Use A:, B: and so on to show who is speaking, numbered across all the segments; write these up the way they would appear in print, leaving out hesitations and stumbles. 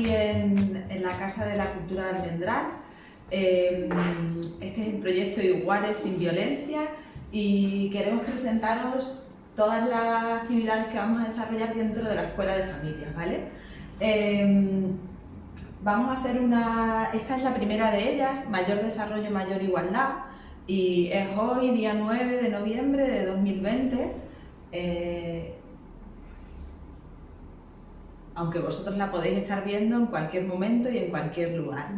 A: aquí en la Casa de la Cultura de Almendral. Este es el proyecto Iguales sin Violencia y queremos presentaros todas las actividades que vamos a desarrollar dentro de la Escuela de Familias, ¿vale? Vamos a hacer esta es la primera de ellas, Mayor Desarrollo, Mayor Igualdad, y es hoy, día 9 de noviembre de 2020. Aunque vosotros la podéis estar viendo en cualquier momento y en cualquier lugar,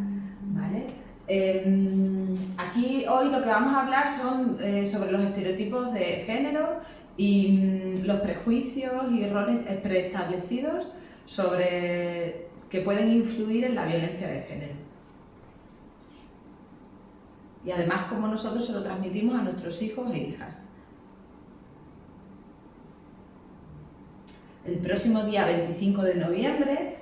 A: ¿vale? Aquí hoy lo que vamos a hablar son sobre los estereotipos de género y los prejuicios y roles preestablecidos que pueden influir en la violencia de género. Y además cómo nosotros se lo transmitimos a nuestros hijos e hijas. El próximo día 25 de noviembre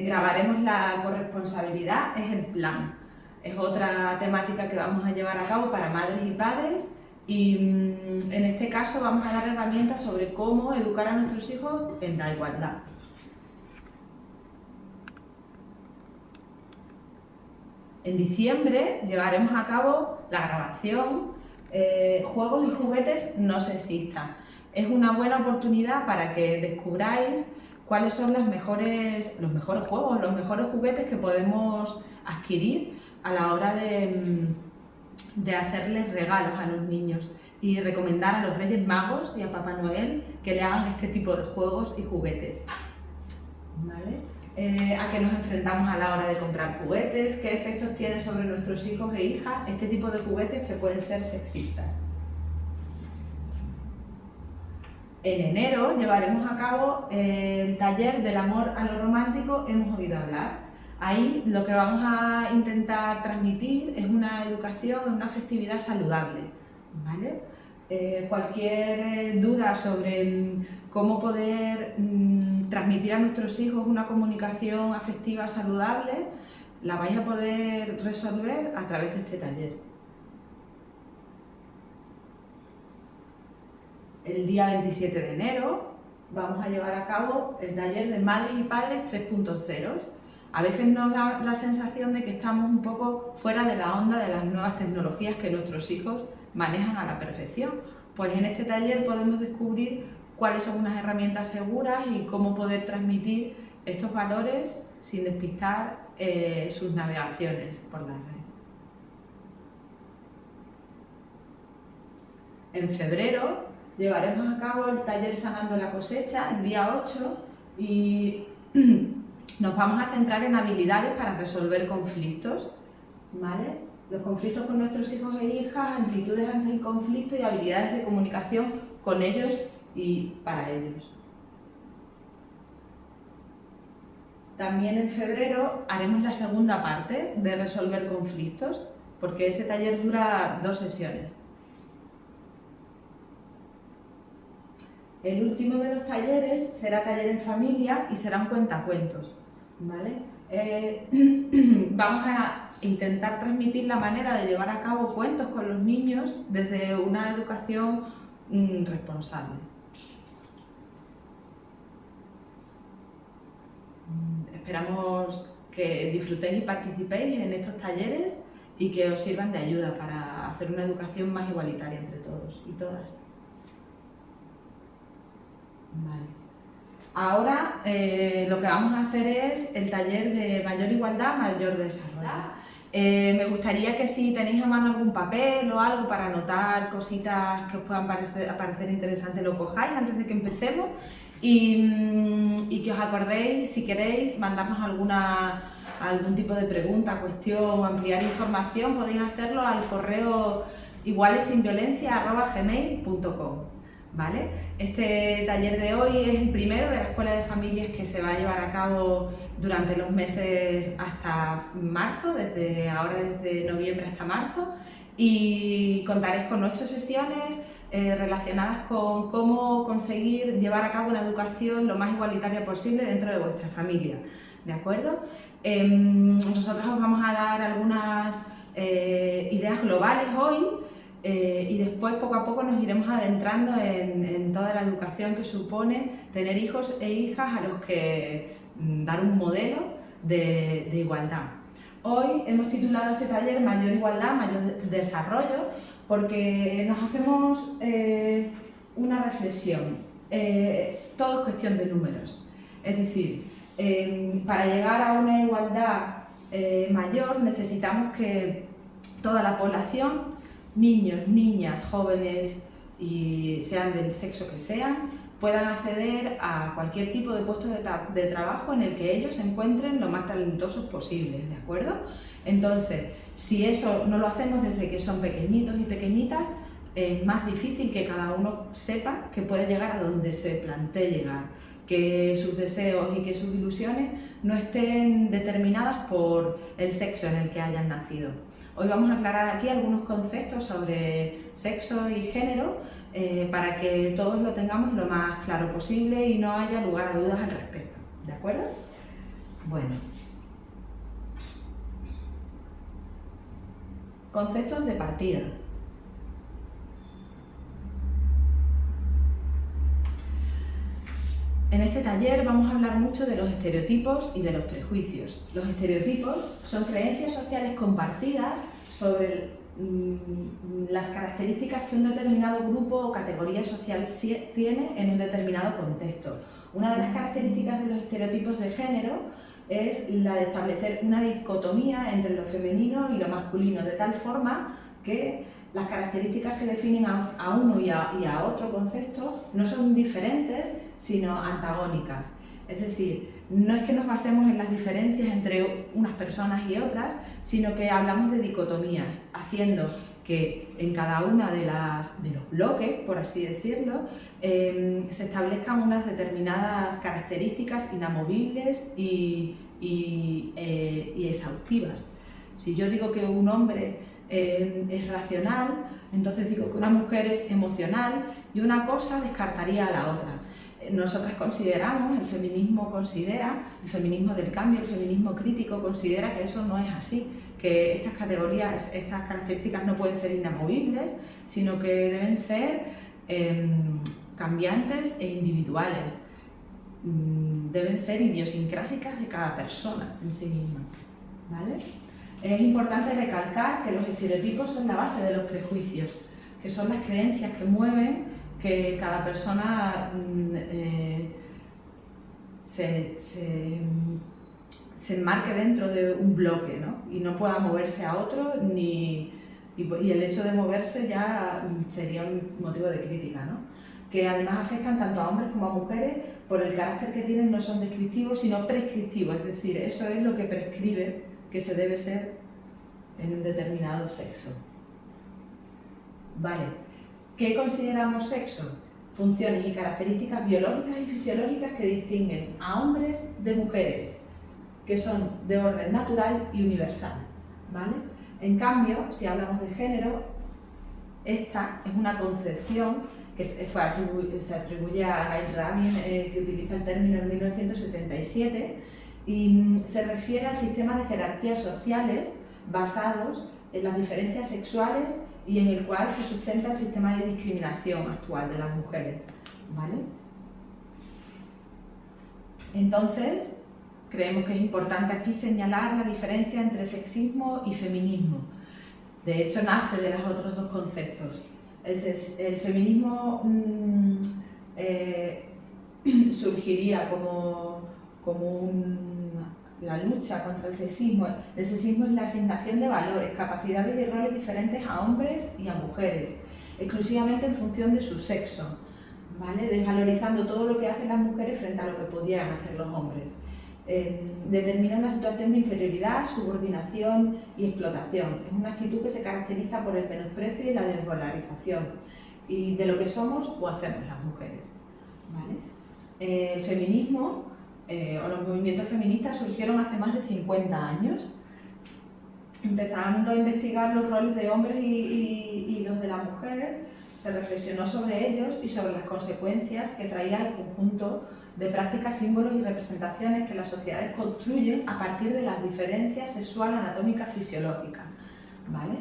A: grabaremos la corresponsabilidad, es el plan. Es otra temática que vamos a llevar a cabo para madres y padres y en este caso vamos a dar herramientas sobre cómo educar a nuestros hijos en la igualdad. En diciembre llevaremos a cabo la grabación Juegos y juguetes no sexistas. Es una buena oportunidad para que descubráis cuáles son los mejores juegos, los mejores juguetes que podemos adquirir a la hora de hacerles regalos a los niños y recomendar a los Reyes Magos y a Papá Noel que le hagan este tipo de juegos y juguetes. ¿Vale? ¿A qué nos enfrentamos a la hora de comprar juguetes? ¿Qué efectos tiene sobre nuestros hijos e hijas este tipo de juguetes que pueden ser sexistas? En enero llevaremos a cabo el taller del amor a lo romántico, hemos oído hablar. Ahí lo que vamos a intentar transmitir es una educación, una afectividad saludable, ¿vale? Cualquier duda sobre cómo poder transmitir a nuestros hijos una comunicación afectiva saludable, la vais a poder resolver a través de este taller. El día 27 de enero vamos a llevar a cabo el taller de Madres y Padres 3.0. A veces nos da la sensación de que estamos un poco fuera de la onda de las nuevas tecnologías que nuestros hijos manejan a la perfección. Pues en este taller podemos descubrir cuáles son unas herramientas seguras y cómo poder transmitir estos valores sin despistar sus navegaciones por la red. En febrero llevaremos a cabo el taller Sanando la Cosecha, el día 8, y nos vamos a centrar en habilidades para resolver conflictos, ¿vale? Los conflictos con nuestros hijos e hijas, actitudes ante el conflicto y habilidades de comunicación con ellos y para ellos. También en febrero haremos la segunda parte de resolver conflictos, porque ese taller dura 2 sesiones. El último de los talleres será taller en familia y serán cuentacuentos, ¿vale? Vamos a intentar transmitir la manera de llevar a cabo cuentos con los niños desde una educación responsable. Esperamos que disfrutéis y participéis en estos talleres y que os sirvan de ayuda para hacer una educación más igualitaria entre todos y todas. Vale. Ahora lo que vamos a hacer es el taller de Mayor Igualdad, Mayor Desarrollo. Me gustaría que si tenéis a mano algún papel o algo para anotar cositas que os puedan parecer interesantes, lo cojáis antes de que empecemos y que os acordéis, si queréis, mandarnos algún tipo de pregunta, cuestión o ampliar información, podéis hacerlo al correo igualesinviolencia@gmail.com. ¿Vale? Este taller de hoy es el primero de la Escuela de Familias que se va a llevar a cabo durante los meses hasta marzo, desde noviembre hasta marzo, y contaréis con 8 sesiones relacionadas con cómo conseguir llevar a cabo una educación lo más igualitaria posible dentro de vuestra familia, ¿de acuerdo? Nosotros os vamos a dar algunas ideas globales hoy. Y después poco a poco nos iremos adentrando en toda la educación que supone tener hijos e hijas a los que dar un modelo de igualdad. Hoy hemos titulado este taller Mayor Igualdad, Mayor Desarrollo, porque nos hacemos una reflexión. Todo es cuestión de números. Es decir, para llegar a una igualdad mayor necesitamos que toda la población, niños, niñas, jóvenes y sean del sexo que sean, puedan acceder a cualquier tipo de puesto de trabajo en el que ellos se encuentren lo más talentosos posibles, ¿de acuerdo? Entonces, si eso no lo hacemos desde que son pequeñitos y pequeñitas, es más difícil que cada uno sepa que puede llegar a donde se plantee llegar, que sus deseos y que sus ilusiones no estén determinadas por el sexo en el que hayan nacido. Hoy vamos a aclarar aquí algunos conceptos sobre sexo y género para que todos lo tengamos lo más claro posible y no haya lugar a dudas al respecto, ¿de acuerdo? Bueno. Conceptos de partida. En este taller vamos a hablar mucho de los estereotipos y de los prejuicios. Los estereotipos son creencias sociales compartidas sobre las características que un determinado grupo o categoría social tiene en un determinado contexto. Una de las características de los estereotipos de género es la de establecer una dicotomía entre lo femenino y lo masculino, de tal forma que las características que definen a uno y a otro concepto no son diferentes, sino antagónicas. Es decir, no es que nos basemos en las diferencias entre unas personas y otras, sino que hablamos de dicotomías, haciendo que en cada una de los bloques, por así decirlo, se establezcan unas determinadas características inamovibles y exhaustivas. Si yo digo que un hombre es racional, entonces digo que una mujer es emocional y una cosa descartaría a la otra. Nosotras consideramos, el feminismo del cambio, el feminismo crítico considera que eso no es así, que estas características no pueden ser inamovibles, sino que deben ser cambiantes e individuales, deben ser idiosincrásicas de cada persona en sí misma, ¿vale? Es importante recalcar que los estereotipos son la base de los prejuicios, que son las creencias que mueven que cada persona se enmarque dentro de un bloque, ¿no? Y no pueda moverse a otro, y el hecho de moverse ya sería un motivo de crítica, ¿no? Que además afectan tanto a hombres como a mujeres, por el carácter que tienen, no son descriptivos sino prescriptivos, es decir, eso es lo que prescribe que se debe ser en un determinado sexo. Vale. ¿Qué consideramos sexo? Funciones y características biológicas y fisiológicas que distinguen a hombres de mujeres, que son de orden natural y universal, ¿vale? En cambio, si hablamos de género, esta es una concepción que se atribuye a Gail Rabin, que utiliza el término en 1977, y se refiere al sistema de jerarquías sociales basados en las diferencias sexuales y en el cual se sustenta el sistema de discriminación actual de las mujeres, ¿vale? Entonces, creemos que es importante aquí señalar la diferencia entre sexismo y feminismo. De hecho, nace de los otros dos conceptos. El feminismo surgiría como la lucha contra el sexismo. El sexismo es la asignación de valores, capacidades y roles diferentes a hombres y a mujeres, exclusivamente en función de su sexo, ¿vale? Desvalorizando todo lo que hacen las mujeres frente a lo que podían hacer los hombres. Determina una situación de inferioridad, subordinación y explotación. Es una actitud que se caracteriza por el menosprecio y la desvalorización y de lo que somos o hacemos las mujeres, ¿vale? El feminismo o los movimientos feministas surgieron hace más de 50 años, empezando a investigar los roles de hombres y los de la mujer. Se reflexionó sobre ellos y sobre las consecuencias que traía el conjunto de prácticas, símbolos y representaciones que las sociedades construyen a partir de las diferencias sexual, anatómica, fisiológica, ¿vale?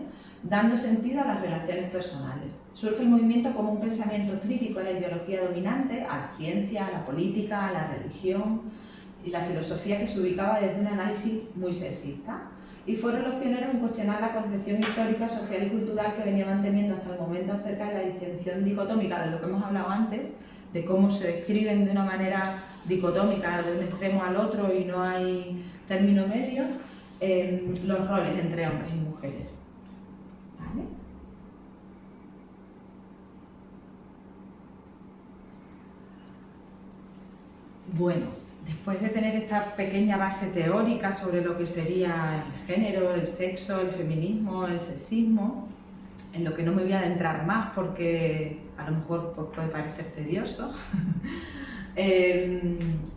A: Dando sentido a las relaciones personales. Surge el movimiento como un pensamiento crítico a la ideología dominante, a la ciencia, a la política, a la religión, y la filosofía que se ubicaba desde un análisis muy sexista. Y fueron los pioneros en cuestionar la concepción histórica, social y cultural que venía manteniendo hasta el momento acerca de la distinción dicotómica de lo que hemos hablado antes, de cómo se describen de una manera dicotómica de un extremo al otro y no hay término medio, los roles entre hombres y mujeres. ¿Vale? Bueno, después de tener esta pequeña base teórica sobre lo que sería el género, el sexo, el feminismo, el sexismo, en lo que no me voy a adentrar más porque a lo mejor pues, puede parecer tedioso,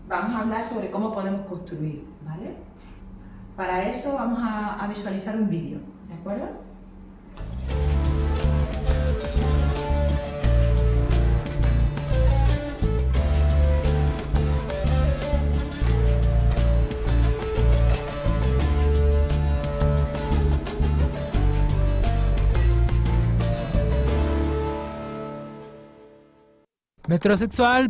A: vamos a hablar sobre cómo podemos construir, ¿vale? Para eso vamos a visualizar un vídeo, ¿de acuerdo?
B: Metrosexual,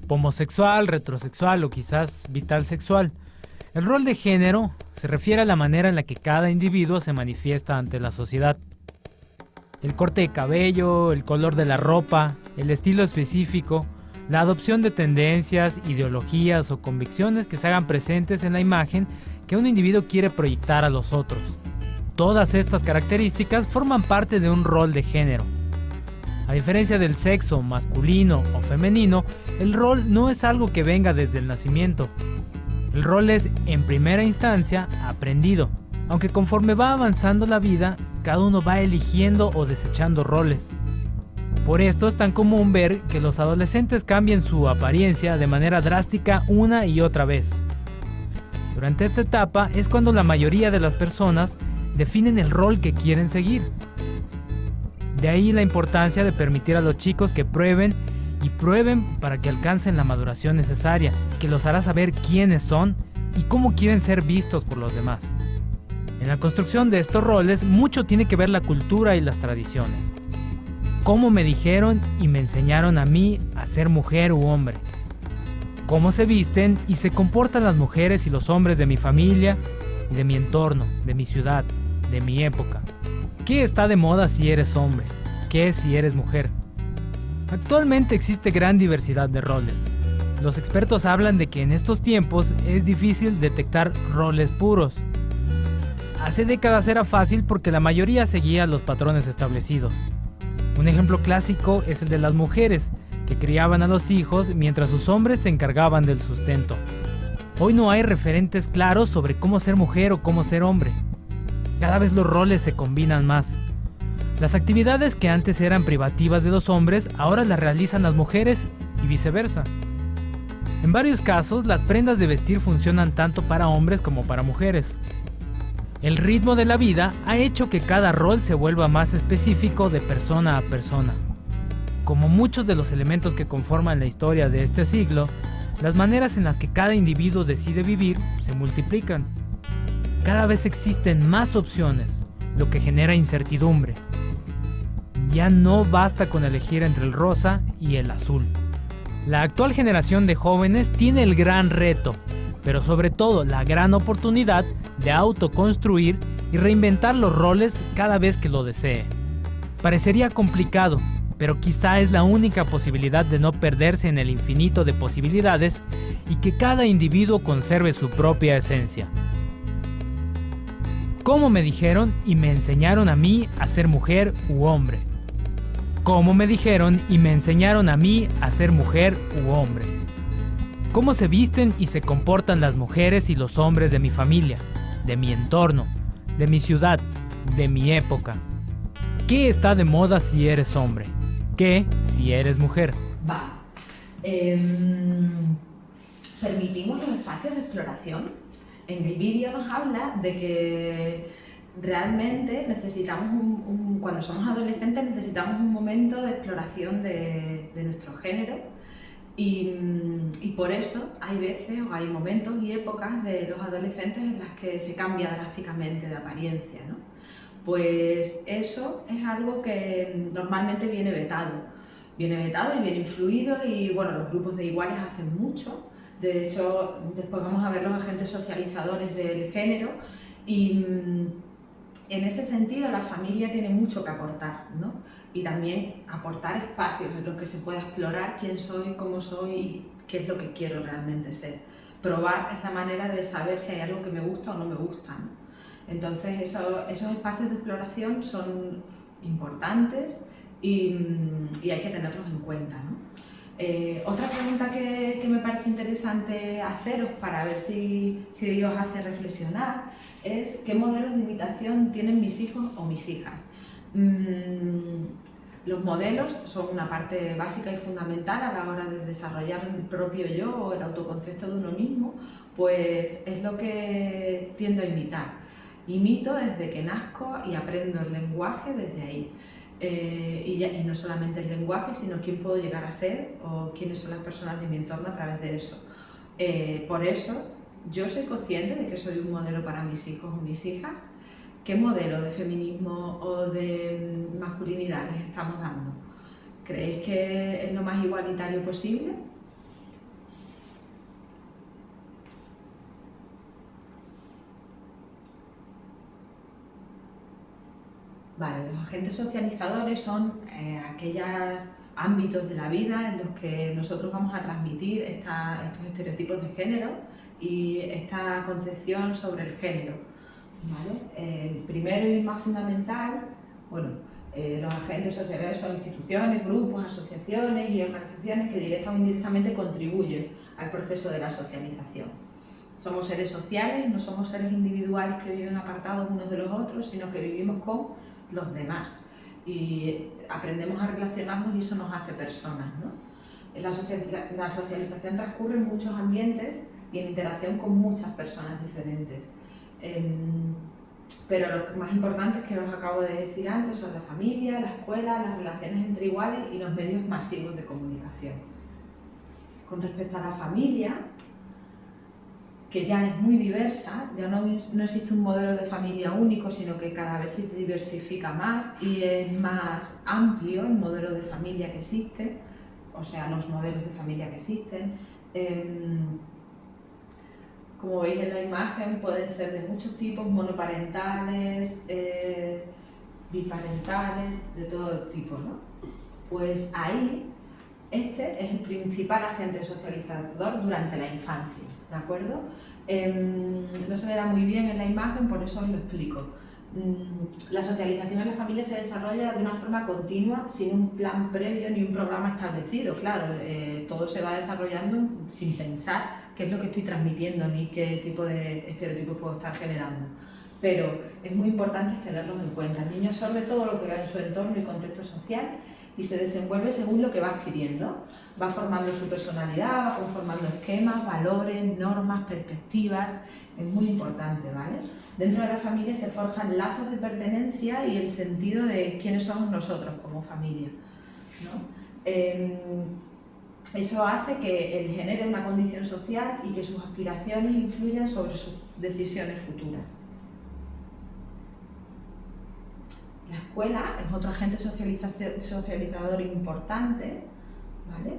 B: homosexual, retrosexual o quizás vital sexual. El rol de género se refiere a la manera en la que cada individuo se manifiesta ante la sociedad. El corte de cabello, el color de la ropa, el estilo específico, la adopción de tendencias, ideologías o convicciones que se hagan presentes en la imagen que un individuo quiere proyectar a los otros. Todas estas características forman parte de un rol de género. A diferencia del sexo masculino o femenino, el rol no es algo que venga desde el nacimiento. El rol es, en primera instancia, aprendido, aunque conforme va avanzando la vida, cada uno va eligiendo o desechando roles. Por esto es tan común ver que los adolescentes cambien su apariencia de manera drástica una y otra vez. Durante esta etapa es cuando la mayoría de las personas definen el rol que quieren seguir. De ahí la importancia de permitir a los chicos que prueben y prueben para que alcancen la maduración necesaria, que los hará saber quiénes son y cómo quieren ser vistos por los demás. En la construcción de estos roles mucho tiene que ver la cultura y las tradiciones. Cómo me dijeron y me enseñaron a mí a ser mujer u hombre. Cómo se visten y se comportan las mujeres y los hombres de mi familia y de mi entorno, de mi ciudad, de mi época. ¿Qué está de moda si eres hombre? ¿Qué si eres mujer? Actualmente existe gran diversidad de roles. Los expertos hablan de que en estos tiempos es difícil detectar roles puros. Hace décadas era fácil porque la mayoría seguía los patrones establecidos. Un ejemplo clásico es el de las mujeres, que criaban a los hijos mientras sus hombres se encargaban del sustento. Hoy no hay referentes claros sobre cómo ser mujer o cómo ser hombre. Cada vez los roles se combinan más. Las actividades que antes eran privativas de los hombres, ahora las realizan las mujeres y viceversa. En varios casos, las prendas de vestir funcionan tanto para hombres como para mujeres. El ritmo de la vida ha hecho que cada rol se vuelva más específico de persona a persona. Como muchos de los elementos que conforman la historia de este siglo, las maneras en las que cada individuo decide vivir se multiplican. Cada vez existen más opciones, lo que genera incertidumbre. Ya no basta con elegir entre el rosa y el azul. La actual generación de jóvenes tiene el gran reto, pero sobre todo la gran oportunidad de autoconstruir y reinventar los roles cada vez que lo desee. Parecería complicado, pero quizá es la única posibilidad de no perderse en el infinito de posibilidades y que cada individuo conserve su propia esencia. Cómo me dijeron y me enseñaron a mí a ser mujer u hombre. Cómo me dijeron y me enseñaron a mí a ser mujer u hombre. Cómo se visten y se comportan las mujeres y los hombres de mi familia, de mi entorno, de mi ciudad, de mi época. ¿Qué está de moda si eres hombre? ¿Qué si eres mujer?
A: Permitimos los espacios de exploración. En el vídeo nos habla de que realmente necesitamos cuando somos adolescentes necesitamos un momento de exploración de nuestro género y por eso hay veces o hay momentos y épocas de los adolescentes en las que se cambia drásticamente de apariencia, ¿no? Pues eso es algo que normalmente viene vetado y viene influido y bueno, los grupos de iguales hacen mucho De hecho, después vamos a ver los agentes socializadores del género y en ese sentido la familia tiene mucho que aportar, ¿no? Y también aportar espacios en los que se pueda explorar quién soy, cómo soy y qué es lo que quiero realmente ser. Probar es la manera de saber si hay algo que me gusta o no me gusta, ¿no? Entonces esos espacios de exploración son importantes y hay que tenerlos en cuenta, ¿no? Otra pregunta que me parece interesante haceros para ver si os hace reflexionar es ¿qué modelos de imitación tienen mis hijos o mis hijas? Los modelos son una parte básica y fundamental a la hora de desarrollar el propio yo o el autoconcepto de uno mismo, pues es lo que tiendo a imitar. Imito desde que nazco y aprendo el lenguaje desde ahí. Y no solamente el lenguaje, sino quién puedo llegar a ser o quiénes son las personas de mi entorno a través de eso. Por eso, yo soy consciente de que soy un modelo para mis hijos o mis hijas. ¿Qué modelo de feminismo o de masculinidad les estamos dando? ¿Creéis que es lo más igualitario posible? Vale, los agentes socializadores son aquellos ámbitos de la vida en los que nosotros vamos a transmitir estos estereotipos de género y esta concepción sobre el género. ¿Vale? El primero y más fundamental, bueno, los agentes sociales son instituciones, grupos, asociaciones y organizaciones que directa o indirectamente contribuyen al proceso de la socialización. Somos seres sociales, no somos seres individuales que viven apartados unos de los otros, sino que vivimos con los demás y aprendemos a relacionarnos y eso nos hace personas, ¿no? La socialización transcurre en muchos ambientes y en interacción con muchas personas diferentes. Pero lo más importante es que os acabo de decir antes son la familia, la escuela, las relaciones entre iguales y los medios masivos de comunicación. Con respecto a la familia, que ya es muy diversa, ya no existe un modelo de familia único, sino que cada vez se diversifica más y es más amplio el modelo de familia que existe, o sea, los modelos de familia que existen. Como veis en la imagen, pueden ser de muchos tipos, monoparentales, biparentales, de todo tipo, ¿no? Pues ahí, este es el principal agente socializador durante la infancia, ¿de acuerdo? No se verá muy bien en la imagen, por eso os lo explico. La socialización en la familia se desarrolla de una forma continua, sin un plan previo ni un programa establecido, claro, todo se va desarrollando sin pensar qué es lo que estoy transmitiendo ni qué tipo de estereotipos puedo estar generando. Pero es muy importante tenerlos en cuenta. El niño absorbe todo lo que ve en su entorno y contexto social y se desenvuelve según lo que va adquiriendo. Va formando su personalidad, va conformando esquemas, valores, normas, perspectivas. Es muy importante, ¿vale? Dentro de la familia se forjan lazos de pertenencia y el sentido de quiénes somos nosotros como familia, ¿no? Eso hace que él genere una condición social y que sus aspiraciones influyan sobre sus decisiones futuras. La escuela es otro agente socializador importante, ¿vale?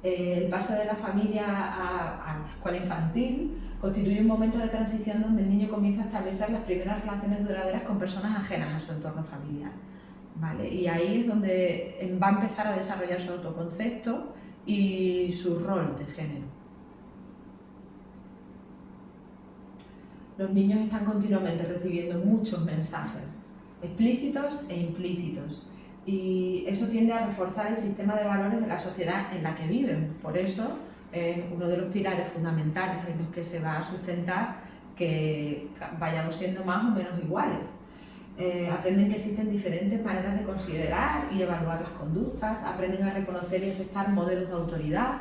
A: El paso de la familia a la escuela infantil constituye un momento de transición donde el niño comienza a establecer las primeras relaciones duraderas con personas ajenas a su entorno familiar, ¿vale? Y ahí es donde va a empezar a desarrollar su autoconcepto y su rol de género. Los niños están continuamente recibiendo muchos mensajes, explícitos e implícitos, y eso tiende a reforzar el sistema de valores de la sociedad en la que viven. Por eso es uno de los pilares fundamentales en los que se va a sustentar que vayamos siendo más o menos iguales. Aprenden que existen diferentes maneras de considerar y evaluar las conductas, aprenden a reconocer y aceptar modelos de autoridad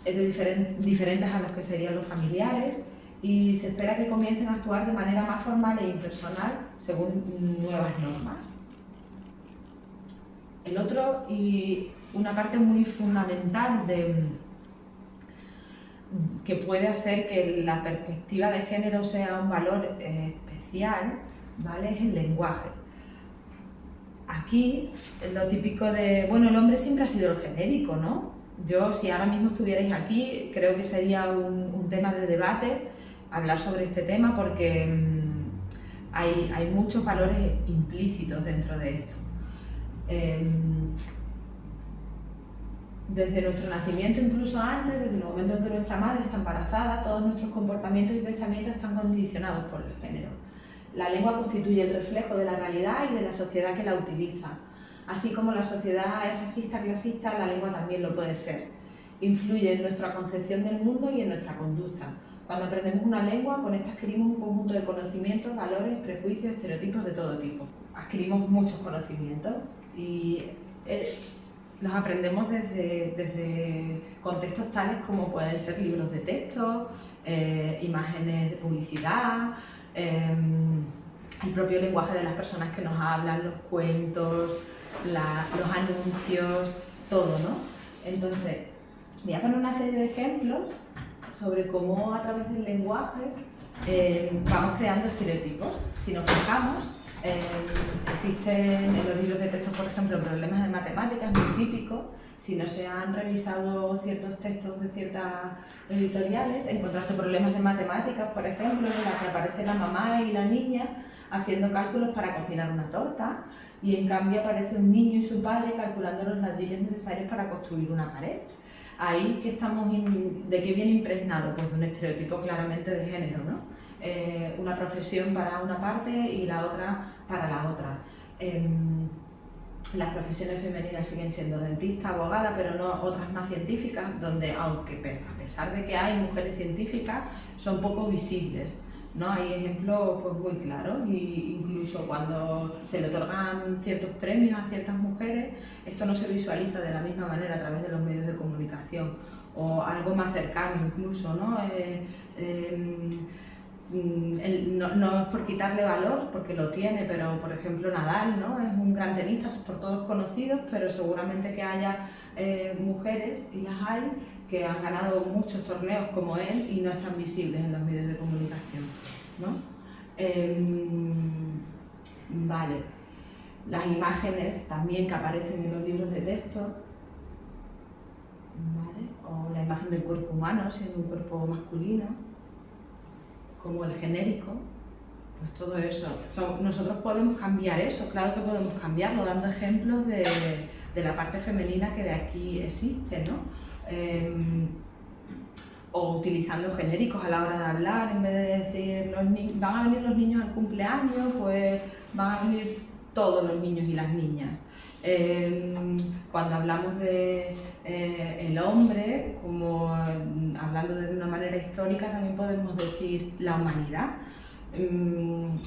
A: diferentes a los que serían los familiares, y se espera que comiencen a actuar de manera más formal e impersonal según nuevas normas. El otro, y una parte muy fundamental que puede hacer que la perspectiva de género sea un valor especial, ¿vale? Es el lenguaje. Aquí, lo típico de, bueno, el hombre siempre ha sido el genérico, ¿no? Yo, si ahora mismo estuvierais aquí, creo que sería un tema de debate hablar sobre este tema porque hay muchos valores implícitos dentro de esto. Desde nuestro nacimiento, incluso antes, desde el momento en que nuestra madre está embarazada, todos nuestros comportamientos y pensamientos están condicionados por el género. La lengua constituye el reflejo de la realidad y de la sociedad que la utiliza. Así como la sociedad es racista, clasista, la lengua también lo puede ser. Influye en nuestra concepción del mundo y en nuestra conducta. Cuando aprendemos una lengua, con esta adquirimos un conjunto de conocimientos, valores, prejuicios, estereotipos de todo tipo. Adquirimos muchos conocimientos y los aprendemos desde contextos tales como pueden ser libros de texto, imágenes de publicidad, el propio lenguaje de las personas que nos hablan, los cuentos, los anuncios, todo, ¿no? Entonces, voy a poner una serie de ejemplos sobre cómo a través del lenguaje vamos creando estereotipos. Si nos fijamos, existen en los libros de texto, por ejemplo, problemas de matemáticas muy típicos. Si no se han revisado ciertos textos de ciertas editoriales, encontraste problemas de matemáticas, por ejemplo, en la que aparece la mamá y la niña haciendo cálculos para cocinar una torta, y en cambio aparece un niño y su padre calculando los ladrillos necesarios para construir una pared. Ahí que estamos, ¿de qué viene impregnado? Pues de un estereotipo claramente de género, ¿no? Una profesión para una parte y la otra para la otra. Las profesiones femeninas siguen siendo dentista, abogada, pero no otras más científicas, donde aunque a pesar de que hay mujeres científicas, son poco visibles, ¿no? Hay ejemplos pues, muy claros, y incluso cuando se le otorgan ciertos premios a ciertas mujeres, esto no se visualiza de la misma manera a través de los medios de comunicación, o algo más cercano incluso, ¿no? No es por quitarle valor, porque lo tiene, pero por ejemplo Nadal, ¿no? Es un gran tenista por todos conocidos, pero seguramente que haya mujeres, y las hay, que han ganado muchos torneos como él y no están visibles en los medios de comunicación, ¿no? Vale. Las imágenes también que aparecen en los libros de texto, ¿vale? O la imagen del cuerpo humano siendo un cuerpo masculino, como el genérico, pues todo eso. Nosotros podemos cambiar eso, claro que podemos cambiarlo, dando ejemplos de la parte femenina que de aquí existe, ¿no? O utilizando genéricos a la hora de hablar, en vez de decir van a venir los niños al cumpleaños, pues van a venir todos los niños y las niñas. Cuando hablamos de el hombre, como hablando de una manera histórica, también podemos decir la humanidad.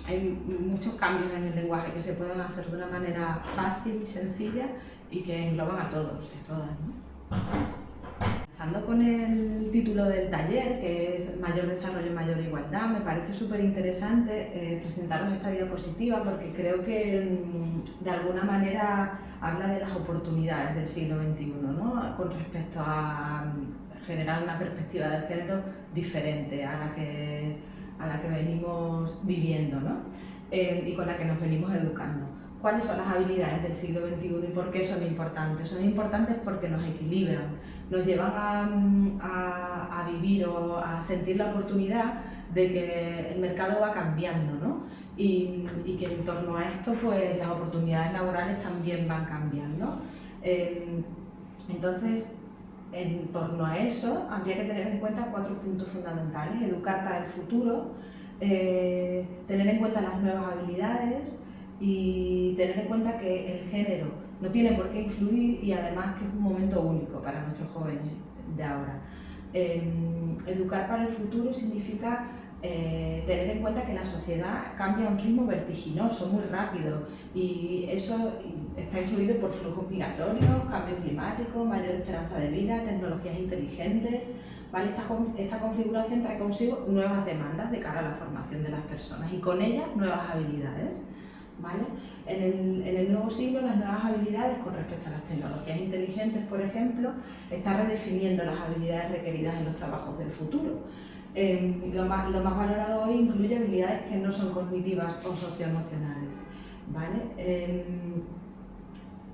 A: Hay muchos cambios en el lenguaje que se pueden hacer de una manera fácil y sencilla y que engloban a todos y a todas, ¿no? Empezando con el título del taller, que es Mayor Desarrollo, Mayor Igualdad, me parece súper interesante presentaros esta diapositiva porque creo que de alguna manera habla de las oportunidades del siglo XXI, ¿no? Con respecto a generar una perspectiva del género diferente a la que venimos viviendo, ¿no? Y con la que nos venimos educando. ¿Cuáles son las habilidades del siglo XXI y por qué son importantes? Son importantes porque nos equilibran, nos llevan a vivir o a sentir la oportunidad de que el mercado va cambiando, ¿no? Y que en torno a esto pues, las oportunidades laborales también van cambiando. Entonces, en torno a eso, habría que tener en cuenta 4 puntos fundamentales: educar para el futuro, tener en cuenta las nuevas habilidades, y tener en cuenta que el género no tiene por qué influir y además que es un momento único para nuestros jóvenes de ahora. Educar para el futuro significa tener en cuenta que la sociedad cambia a un ritmo vertiginoso, muy rápido, y eso está influido por flujos migratorios, cambio climático, mayor esperanza de vida, tecnologías inteligentes, ¿vale? Esta configuración trae consigo nuevas demandas de cara a la formación de las personas y con ellas nuevas habilidades, ¿vale? En el nuevo siglo, las nuevas habilidades con respecto a las tecnologías inteligentes, por ejemplo, están redefiniendo las habilidades requeridas en los trabajos del futuro. Lo más valorado hoy incluye habilidades que no son cognitivas o socioemocionales, ¿vale?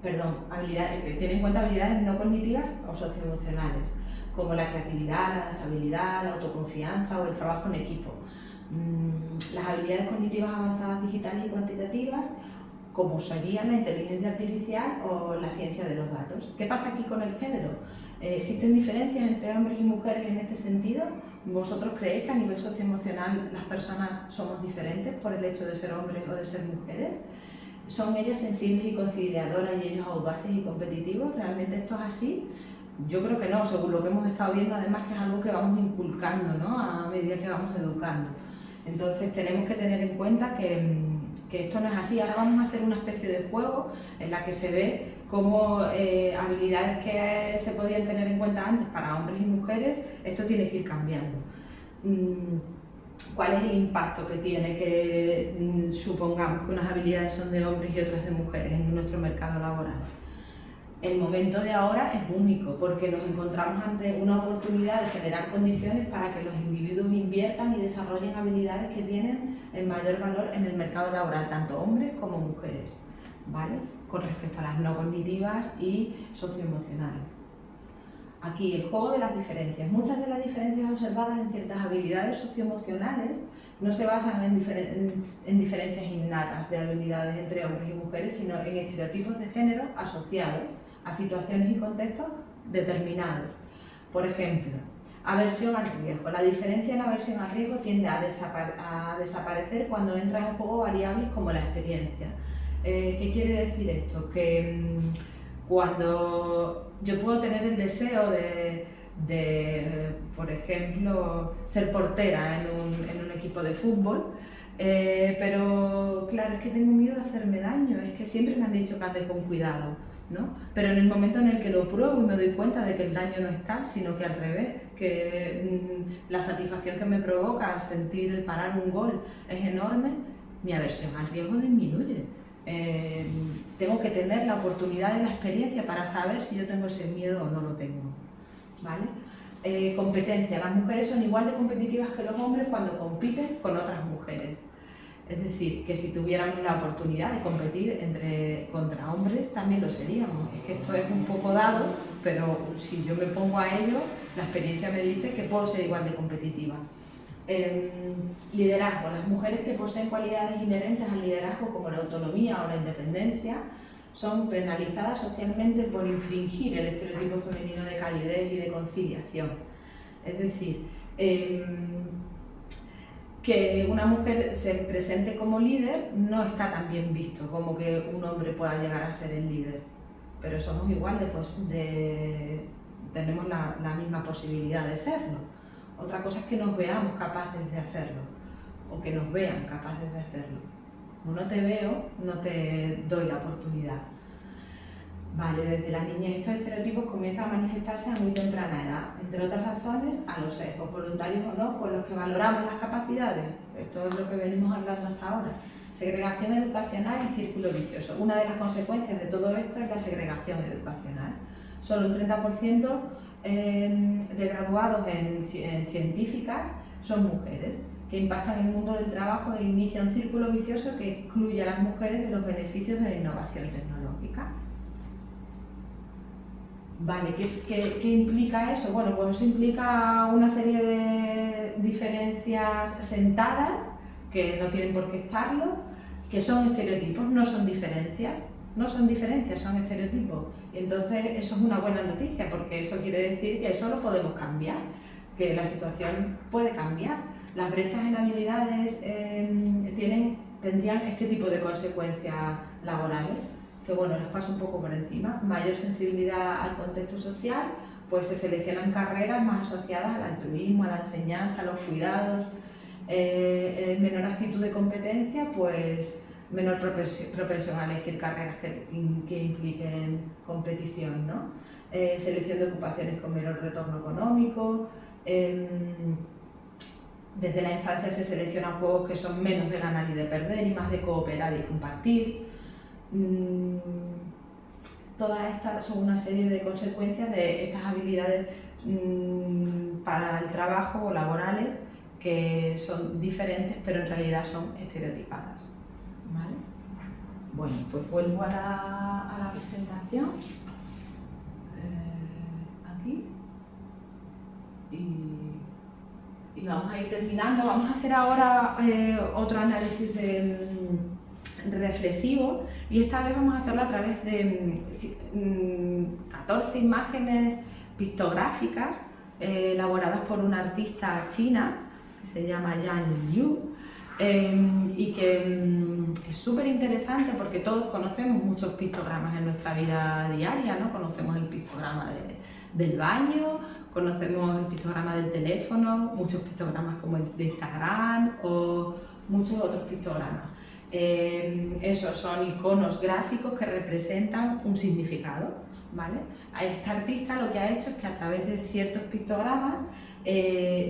A: que tiene en cuenta habilidades no cognitivas o socioemocionales, como la creatividad, la adaptabilidad, la autoconfianza o el trabajo en equipo. Las habilidades cognitivas avanzadas digitales y cuantitativas, como serían la inteligencia artificial o la ciencia de los datos. ¿Qué pasa aquí con el género? ¿Existen diferencias entre hombres y mujeres en este sentido? ¿Vosotros creéis que a nivel socioemocional las personas somos diferentes por el hecho de ser hombres o de ser mujeres? ¿Son ellas sensibles y conciliadoras y ellos audaces y competitivos? ¿Realmente esto es así? Yo creo que no, según lo que hemos estado viendo, además que es algo que vamos inculcando, ¿no?, a medida que vamos educando. Entonces tenemos que tener en cuenta que esto no es así. Ahora vamos a hacer una especie de juego en la que se ve cómo habilidades que se podían tener en cuenta antes para hombres y mujeres, esto tiene que ir cambiando. ¿Cuál es el impacto que tiene que supongamos que unas habilidades son de hombres y otras de mujeres en nuestro mercado laboral? El momento de ahora es único porque nos encontramos ante una oportunidad de generar condiciones para que los individuos inviertan y desarrollen habilidades que tienen el mayor valor en el mercado laboral, tanto hombres como mujeres, ¿vale?, con respecto a las no cognitivas y socioemocionales. Aquí el juego de las diferencias. Muchas de las diferencias observadas en ciertas habilidades socioemocionales no se basan en diferencias innatas de habilidades entre hombres y mujeres, sino en estereotipos de género asociados a situaciones y contextos determinados. Por ejemplo, aversión al riesgo. La diferencia en aversión al riesgo tiende a desaparecer cuando entran en juego variables como la experiencia. ¿Qué quiere decir esto? Que cuando yo puedo tener el deseo de por ejemplo, ser portera en un equipo de fútbol, pero claro, es que tengo miedo de hacerme daño, es que siempre me han dicho que ande con cuidado, ¿no? Pero en el momento en el que lo pruebo y me doy cuenta de que el daño no es tal, sino que al revés, que la satisfacción que me provoca sentir el parar un gol es enorme, mi aversión al riesgo disminuye. Tengo que tener la oportunidad de la experiencia para saber si yo tengo ese miedo o no lo tengo, ¿vale? Competencia. Las mujeres son igual de competitivas que los hombres cuando compiten con otras mujeres. Es decir, que si tuviéramos la oportunidad de competir contra hombres, también lo seríamos. Es que esto es un poco dado, pero si yo me pongo a ello, la experiencia me dice que puedo ser igual de competitiva. Liderazgo. Las mujeres que poseen cualidades inherentes al liderazgo como la autonomía o la independencia son penalizadas socialmente por infringir el estereotipo femenino de calidez y de conciliación. Es decir, que una mujer se presente como líder no está tan bien visto como que un hombre pueda llegar a ser el líder, pero somos igual tenemos la misma posibilidad de serlo. Otra cosa es que nos veamos capaces de hacerlo, o que nos vean capaces de hacerlo. Como no te veo, no te doy la oportunidad. Vale, desde la niñez estos estereotipos comienzan a manifestarse a muy temprana edad, entre otras razones a los sesgos, voluntarios o no, con los que valoramos las capacidades. Esto es lo que venimos hablando hasta ahora. Segregación educacional y círculo vicioso. Una de las consecuencias de todo esto es la segregación educacional. Solo un 30% de graduados en científicas son mujeres, que impactan en el mundo del trabajo e inicia un círculo vicioso que excluye a las mujeres de los beneficios de la innovación tecnológica. Vale, ¿qué implica eso? Bueno, pues eso implica una serie de diferencias sentadas, que no tienen por qué estarlo, que son estereotipos, no son diferencias. No son diferencias, son estereotipos. Y entonces eso es una buena noticia, porque eso quiere decir que eso lo podemos cambiar, que la situación puede cambiar. Las brechas en habilidades tendrían este tipo de consecuencias laborales, que bueno, les paso un poco por encima. Mayor sensibilidad al contexto social, pues se seleccionan carreras más asociadas al altruismo, a la enseñanza, a los cuidados. Menor actitud de competencia, pues menor propensión a elegir carreras que impliquen competición, ¿no? Selección de ocupaciones con menor retorno económico. Desde la infancia se seleccionan juegos que son menos de ganar y de perder y más de cooperar y compartir. Todas estas son una serie de consecuencias de estas habilidades para el trabajo o laborales que son diferentes, pero en realidad son estereotipadas, ¿vale? Bueno, pues vuelvo a la presentación, aquí, y vamos a ir terminando. Vamos a hacer ahora otro análisis reflexivo, y esta vez vamos a hacerlo a través de 14 imágenes pictográficas elaboradas por una artista china que se llama Yan Liu. Y que es súper interesante porque todos conocemos muchos pictogramas en nuestra vida diaria, ¿no? Conocemos el pictograma del baño, conocemos el pictograma del teléfono, muchos pictogramas como el de Instagram o muchos otros pictogramas. Esos son iconos gráficos que representan un significado, ¿vale? Esta artista lo que ha hecho es que a través de ciertos pictogramas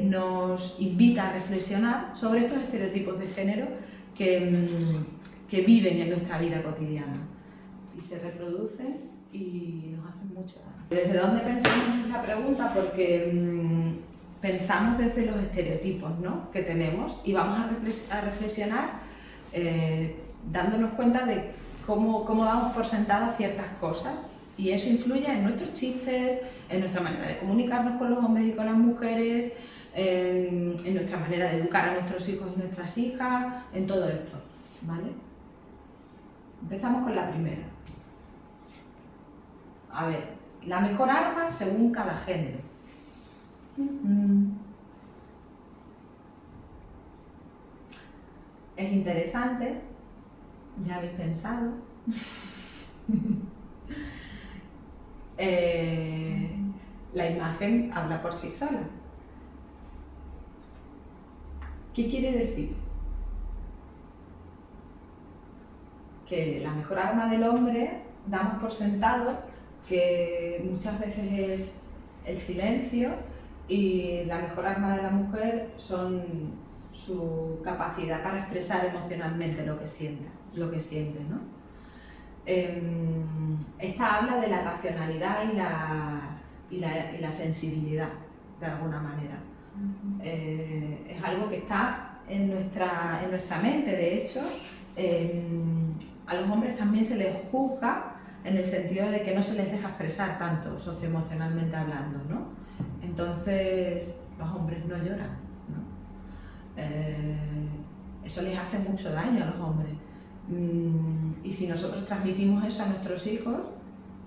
A: nos invita a reflexionar sobre estos estereotipos de género que viven en nuestra vida cotidiana y se reproducen y nos hacen mucho daño. ¿Desde dónde pensamos en la pregunta? Porque pensamos desde los estereotipos, ¿no?, que tenemos, y vamos a reflexionar dándonos cuenta de cómo damos por sentadas ciertas cosas, y eso influye en nuestros chistes, en nuestra manera de comunicarnos con los hombres y con las mujeres, en nuestra manera de educar a nuestros hijos y nuestras hijas, en todo esto, ¿vale? Empezamos con la primera. A ver, la mejor arma según cada género. Es interesante, ya habéis pensado. La imagen habla por sí sola. ¿Qué quiere decir? Que la mejor arma del hombre, damos por sentado que muchas veces es el silencio, y la mejor arma de la mujer son su capacidad para expresar emocionalmente lo que siente, ¿no? Esta habla de la racionalidad y la sensibilidad, de alguna manera. Es algo que está en nuestra mente. De hecho, a los hombres también se les juzga en el sentido de que no se les deja expresar tanto socioemocionalmente hablando, ¿no? Entonces los hombres no lloran, ¿no? Eso les hace mucho daño a los hombres. Y si nosotros transmitimos eso a nuestros hijos,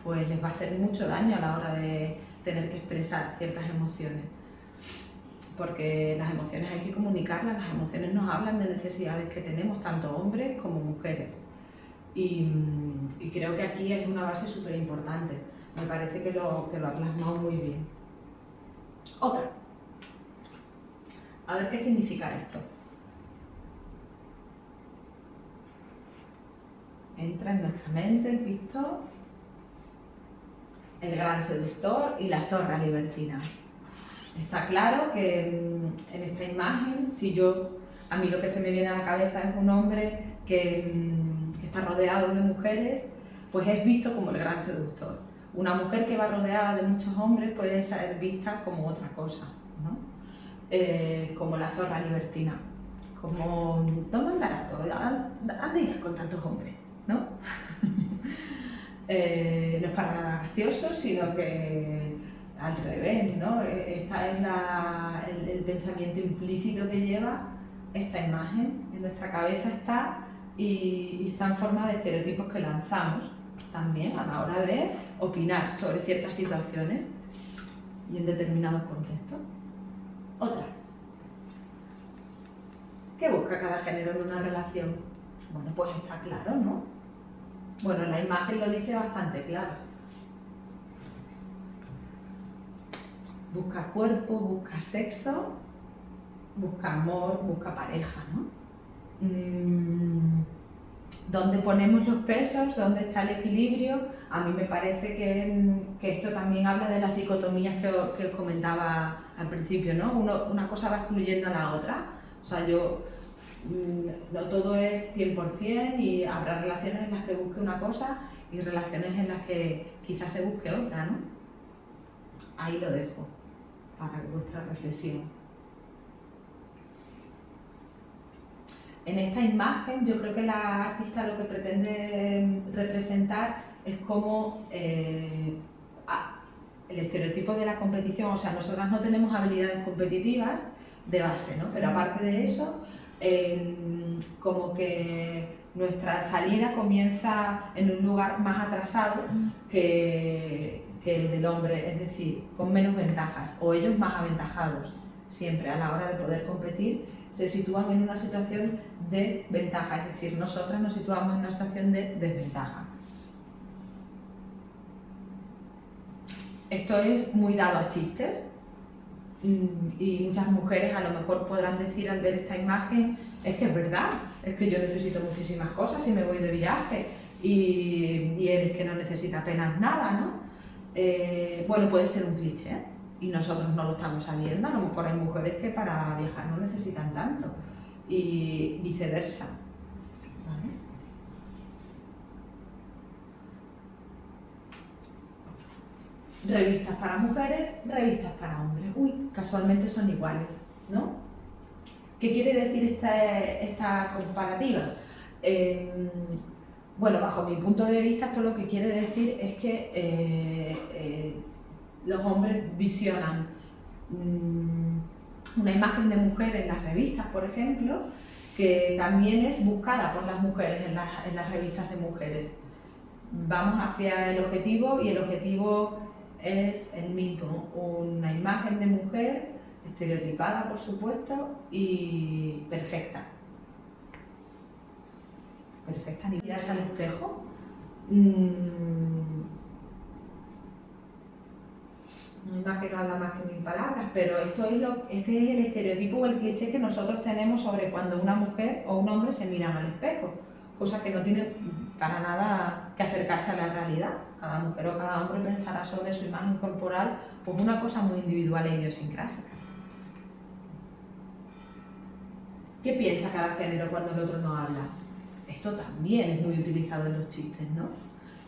A: pues les va a hacer mucho daño a la hora de tener que expresar ciertas emociones, porque las emociones hay que comunicarlas. Las emociones nos hablan de necesidades que tenemos, tanto hombres como mujeres, y creo que aquí es una base súper importante. Me parece que lo ha plasmado muy bien. Otra. A ver qué significa esto. Entra en nuestra mente el pictor, el gran seductor y la zorra libertina. Está claro que en esta imagen, a mí lo que se me viene a la cabeza es un hombre que está rodeado de mujeres, pues es visto como el gran seductor. Una mujer que va rodeada de muchos hombres puede ser vista como otra cosa, ¿no? Como la zorra libertina, como ¿dónde andará? ¿Dónde irá con tantos hombres? ¿No? No es para nada gracioso, sino que al revés, ¿no? Esta es el pensamiento implícito que lleva esta imagen. En nuestra cabeza está, y está en forma de estereotipos que lanzamos también a la hora de opinar sobre ciertas situaciones y en determinados contextos. Otra. ¿Qué busca cada género en una relación? Bueno, pues está claro, ¿no? Bueno, la imagen lo dice bastante claro. Busca cuerpo, busca sexo, busca amor, busca pareja, ¿no? ¿Dónde ponemos los pesos? ¿Dónde está el equilibrio? A mí me parece que esto también habla de las dicotomías que os comentaba al principio, ¿no? Una cosa va excluyendo a la otra. O sea, no todo es 100%, y habrá relaciones en las que busque una cosa y relaciones en las que quizás se busque otra, ¿no? Ahí lo dejo para vuestra reflexión. En esta imagen yo creo que la artista lo que pretende representar es como el estereotipo de la competición. O sea, nosotras no tenemos habilidades competitivas de base, ¿no? Pero aparte de eso, como que nuestra salida comienza en un lugar más atrasado que el del hombre, es decir, con menos ventajas, o ellos más aventajados. Siempre a la hora de poder competir se sitúan en una situación de ventaja, es decir, nosotras nos situamos en una situación de desventaja. Esto es muy dado a chistes y muchas mujeres a lo mejor podrán decir al ver esta imagen, es que es verdad, es que yo necesito muchísimas cosas y me voy de viaje y él es que no necesita apenas nada, ¿no? Bueno, puede ser un cliché, ¿eh? Y nosotros no lo estamos sabiendo. A lo mejor hay mujeres que para viajar no necesitan tanto y viceversa, ¿vale? Revistas para mujeres, revistas para hombres. Uy, casualmente son iguales, ¿no? ¿Qué quiere decir esta comparativa? Bueno, bajo mi punto de vista, esto lo que quiere decir es que los hombres visionan una imagen de mujer en las revistas, por ejemplo, que también es buscada por las mujeres en las revistas de mujeres. Vamos hacia el objetivo y el objetivo es el mismo, una imagen de mujer estereotipada, por supuesto, y perfecta. Perfecta, ni mirarse al espejo. Una imagen no habla más que 1000 palabras, pero este es el estereotipo o el cliché que nosotros tenemos sobre cuando una mujer o un hombre se miran al espejo, cosa que no tiene para nada que acercarse a la realidad. Cada mujer o cada hombre pensará sobre su imagen corporal pues una cosa muy individual e idiosincrásica. ¿Qué piensa cada género cuando el otro no habla? Esto también es muy utilizado en los chistes, ¿no?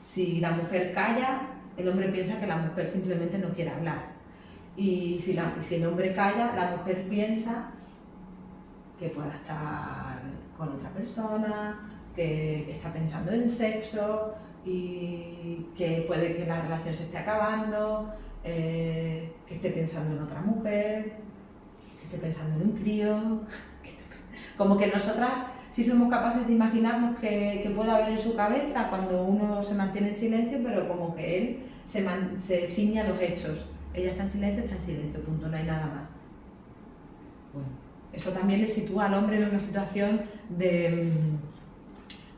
A: Si la mujer calla, el hombre piensa que la mujer simplemente no quiere hablar. Y si el hombre calla, la mujer piensa que pueda estar con otra persona, que está pensando en sexo y que puede que la relación se esté acabando, que esté pensando en otra mujer, que esté pensando en un trío. Como que nosotras sí somos capaces de imaginarnos que puede haber en su cabeza cuando uno se mantiene en silencio, pero como que él se ciñe a los hechos. Ella está en silencio, punto, no hay nada más. Bueno, eso también le sitúa al hombre en una situación de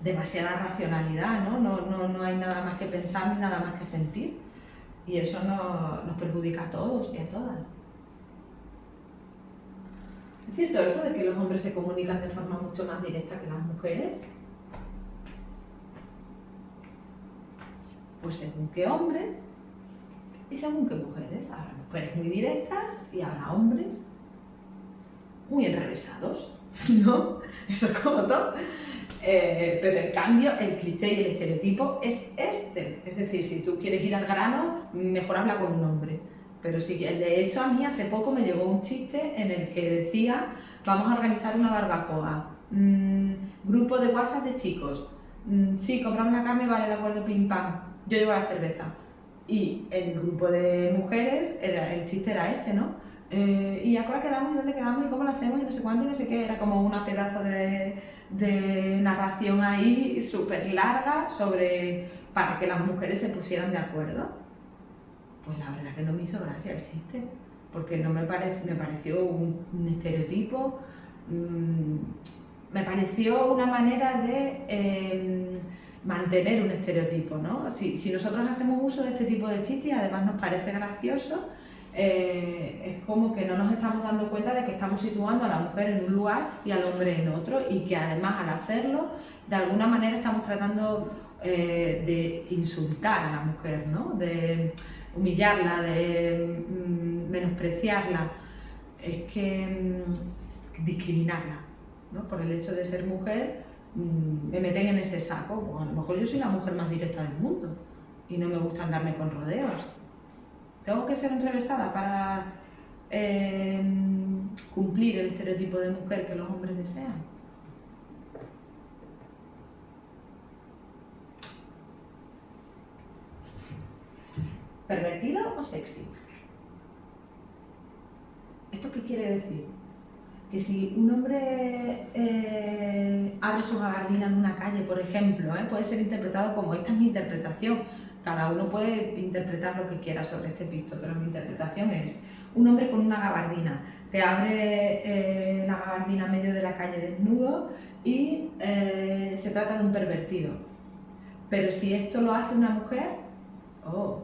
A: demasiada racionalidad, ¿no? No hay nada más que pensar ni nada más que sentir. Y eso nos perjudica a todos y a todas. ¿Es cierto eso de que los hombres se comunican de forma mucho más directa que las mujeres? Pues según qué hombres y según qué mujeres. Habrá mujeres muy directas y habrá hombres muy enrevesados, ¿no? Eso es como todo. Pero en cambio el cliché y el estereotipo es este. Es decir, si tú quieres ir al grano, mejor habla con un hombre. Pero sí, de hecho a mí hace poco me llegó un chiste en el que decía: vamos a organizar una barbacoa, grupo de WhatsApp de chicos, sí, compramos la carne, vale, de acuerdo, pim pam, yo llevo la cerveza. Y el grupo de mujeres, el chiste era este, ¿no? Y a qué hora quedamos y dónde quedamos y cómo lo hacemos y no sé cuánto y no sé qué. Era como una pedazo de narración ahí súper larga para que las mujeres se pusieran de acuerdo. Pues la verdad que no me hizo gracia el chiste, porque no me pareció un estereotipo, me pareció una manera de mantener un estereotipo, ¿no? Si nosotros hacemos uso de este tipo de chistes y además nos parece gracioso, es como que no nos estamos dando cuenta de que estamos situando a la mujer en un lugar y al hombre en otro, y que además al hacerlo, de alguna manera estamos tratando de insultar a la mujer, ¿no? De humillarla, de menospreciarla, es que discriminarla, ¿no? Por el hecho de ser mujer, me meten en ese saco. O a lo mejor yo soy la mujer más directa del mundo y no me gusta andarme con rodeos. Tengo que ser enrevesada para cumplir el estereotipo de mujer que los hombres desean. ¿Pervertido o sexy? ¿Esto qué quiere decir? Que si un hombre abre su gabardina en una calle, por ejemplo, puede ser interpretado como, esta es mi interpretación, cada uno puede interpretar lo que quiera sobre este picto, pero mi interpretación es, un hombre con una gabardina, te abre la gabardina a medio de la calle desnudo y se trata de un pervertido. Pero si esto lo hace una mujer, ¡oh!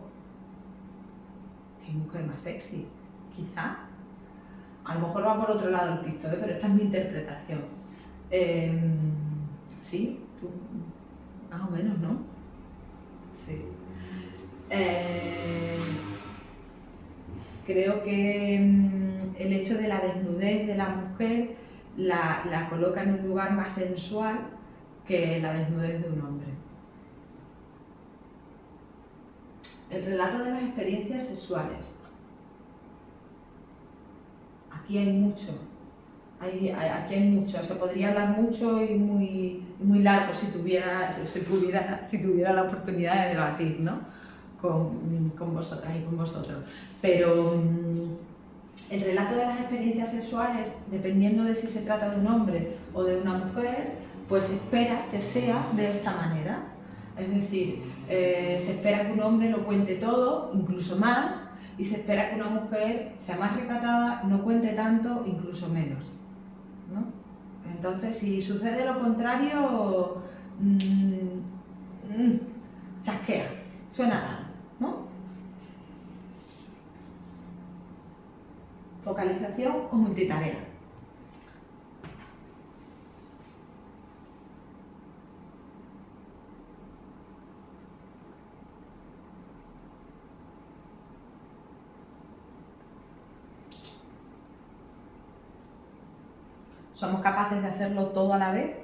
A: ¡Qué mujer más sexy! Quizá. A lo mejor va por otro lado el picto, pero esta es mi interpretación. Sí, tú, más o menos, ¿no? Sí. Creo que el hecho de la desnudez de la mujer la coloca en un lugar más sensual que la desnudez de un hombre. El relato de las experiencias sexuales. Aquí hay mucho, aquí hay mucho, se podría hablar mucho y muy largo si tuviera la oportunidad de debatir, ¿no? con vosotras y con vosotros. Pero el relato de las experiencias sexuales, dependiendo de si se trata de un hombre o de una mujer, pues se espera que sea de esta manera. Es decir, se espera que un hombre lo cuente todo, incluso más, y se espera que una mujer sea más recatada, no cuente tanto, incluso menos, ¿no? Entonces, si sucede lo contrario, chasquea, suena raro, ¿no? Focalización o multitarea. ¿Somos capaces de hacerlo todo a la vez?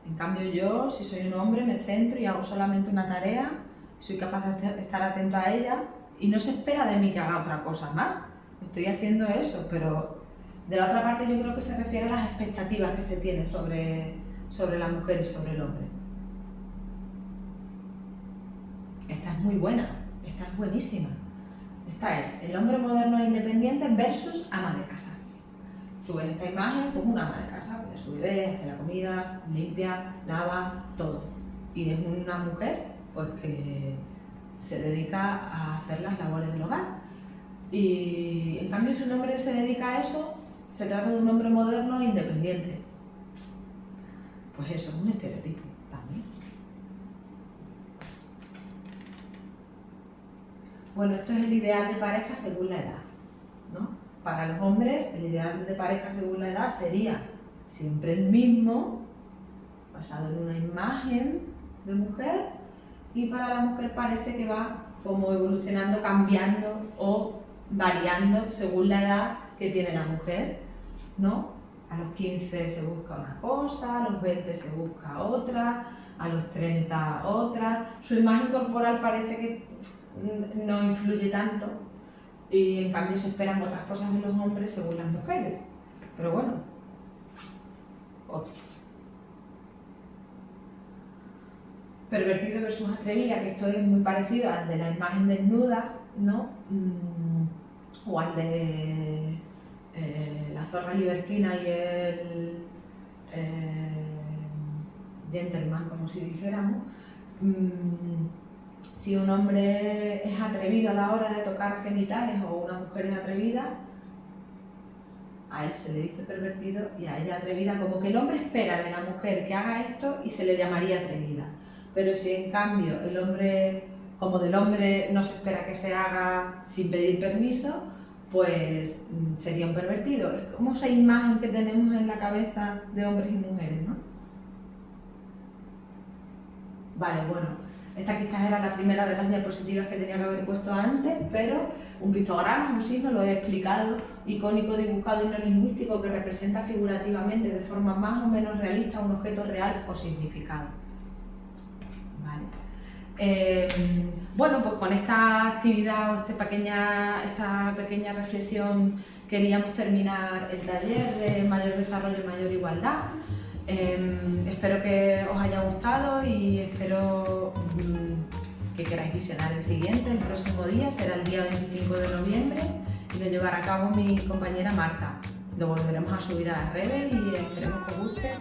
A: En cambio yo, si soy un hombre, me centro y hago solamente una tarea, soy capaz de estar atento a ella y no se espera de mí que haga otra cosa más. Estoy haciendo eso, pero de la otra parte yo creo que se refiere a las expectativas que se tiene sobre la mujer y sobre el hombre. Esta es muy buena, esta es buenísima. Esta es el hombre moderno e independiente versus ama de casa. Tú ves esta imagen, pues una ama de casa, cuida a su bebé, hace la comida, limpia, lava, todo. Y es una mujer pues que se dedica a hacer las labores del hogar. Y en cambio si un hombre se dedica a eso, se trata de un hombre moderno e independiente. Pues eso es un estereotipo también. Bueno, esto es el ideal de pareja según la edad, ¿no? Para los hombres, el ideal de pareja según la edad sería siempre el mismo, basado en una imagen de mujer, y para la mujer parece que va como evolucionando, cambiando o variando según la edad que tiene la mujer, ¿no? A los 15 se busca una cosa, a los 20 se busca otra, a los 30 otra. Su imagen corporal parece que no influye tanto, y en cambio se esperan otras cosas de los hombres según las mujeres. Pero bueno, otro. Pervertido versus atrevida, que esto es muy parecido al de la imagen desnuda, ¿no? O al de la zorra libertina y el gentleman, como si dijéramos. Si un hombre es atrevido a la hora de tocar genitales o una mujer es atrevida, a él se le dice pervertido y a ella atrevida, como que el hombre espera de la mujer que haga esto y se le llamaría atrevida. Pero si en cambio el hombre, como del hombre no se espera que se haga sin pedir permiso, pues sería un pervertido. Es como esa imagen que tenemos en la cabeza de hombres y mujeres, ¿no? Vale, bueno. Esta quizás era la primera de las diapositivas que tenía que haber puesto antes, pero un pictograma, un signo, lo he explicado, icónico, dibujado y no lingüístico, que representa figurativamente de forma más o menos realista un objeto real o significado. Vale. Bueno, pues con esta actividad o esta pequeña reflexión queríamos terminar el taller de mayor desarrollo y mayor igualdad. Espero que os haya gustado y espero que queráis visionar el siguiente, el próximo día, será el día 25 de noviembre y lo llevará a cabo mi compañera Marta. Lo volveremos a subir a las redes y esperemos que os guste.